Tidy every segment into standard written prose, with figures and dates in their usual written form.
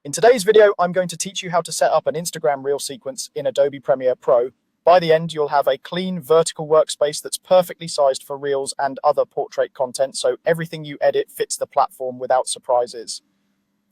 In today's video, I'm going to teach you how to set up an Instagram Reel sequence in Adobe Premiere Pro. By the end, you'll have a clean vertical workspace that's perfectly sized for Reels and other portrait content, so everything you edit fits the platform without surprises.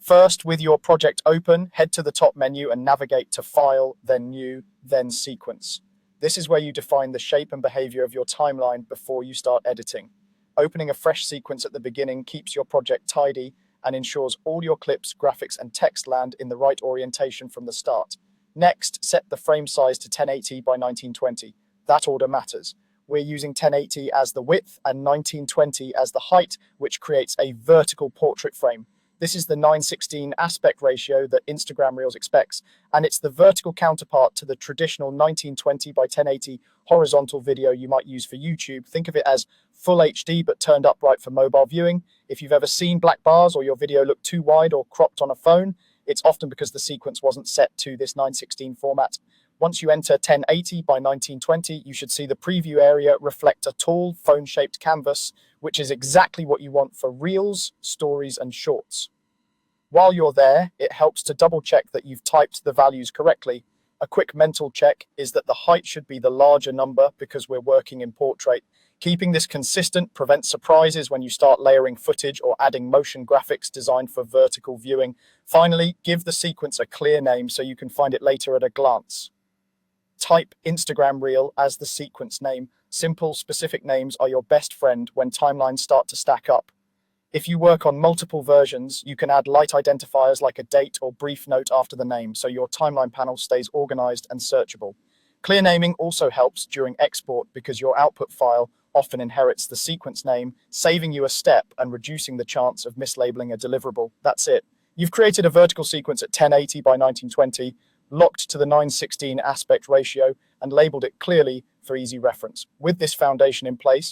First, with your project open, head to the top menu and navigate to File, then New, then Sequence. This is where you define the shape and behavior of your timeline before you start editing. Opening a fresh sequence at the beginning keeps your project tidy and ensures all your clips, graphics, and text land in the right orientation from the start. Next, set the frame size to 1080 by 1920. That order matters. We're using 1080 as the width and 1920 as the height, which creates a vertical portrait frame. This is the 9:16 aspect ratio that Instagram Reels expects, and it's the vertical counterpart to the traditional 1920 by 1080 horizontal video you might use for YouTube. Think of it as full HD but turned upright for mobile viewing. If you've ever seen black bars or your video looked too wide or cropped on a phone, it's often because the sequence wasn't set to this 9:16 format. Once you enter 1080 by 1920, you should see the preview area reflect a tall, phone-shaped canvas, which is exactly what you want for Reels, Stories, and Shorts. While you're there, it helps to double-check that you've typed the values correctly. A quick mental check is that the height should be the larger number because we're working in portrait. Keeping this consistent prevents surprises when you start layering footage or adding motion graphics designed for vertical viewing. Finally, give the sequence a clear name so you can find it later at a glance. Type Instagram Reel as the sequence name. Simple, specific names are your best friend when timelines start to stack up. If you work on multiple versions, you can add light identifiers like a date or brief note after the name so your timeline panel stays organized and searchable. Clear naming also helps during export because your output file often inherits the sequence name, saving you a step and reducing the chance of mislabeling a deliverable. That's it. You've created a vertical sequence at 1080 by 1920, locked to the 9:16 aspect ratio, and labeled it clearly for easy reference. With this foundation in place,